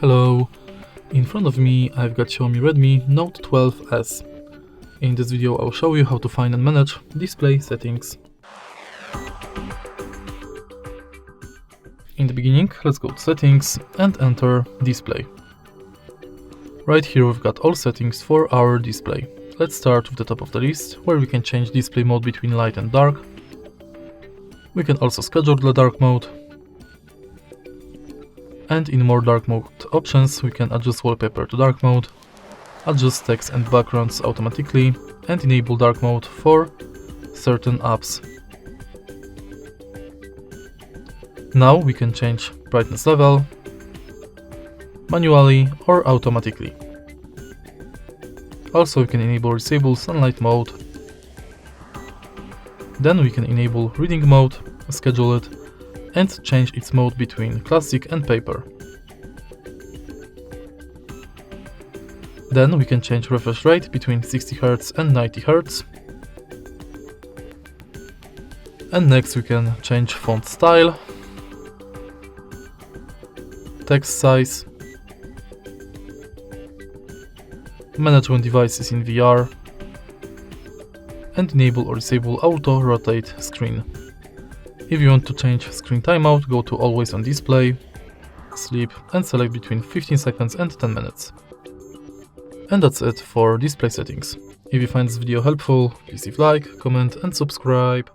Hello, in front of me I've got Xiaomi Redmi Note 12S. In this video I'll show you how to find and manage display settings. In the beginning, let's go to settings and enter display. Right here we've got all settings for our display. Let's start with the top of the list, where we can change display mode between light and dark. We can also schedule the dark mode. And in more dark mode options, we can adjust wallpaper to dark mode, adjust text and backgrounds automatically, and enable dark mode for certain apps. Now we can change brightness level manually or automatically. Also we can enable or disable sunlight mode. Then we can enable reading mode, schedule it, and change its mode between classic and paper. Then we can change refresh rate between 60Hz and 90Hz. And next we can change font style, text size, manage when devices in VR, and enable or disable auto rotate screen. If you want to change screen timeout, go to always on display, sleep, and select between 15 seconds and 10 minutes. And that's it for display settings. If you find this video helpful, please leave a like, comment and subscribe.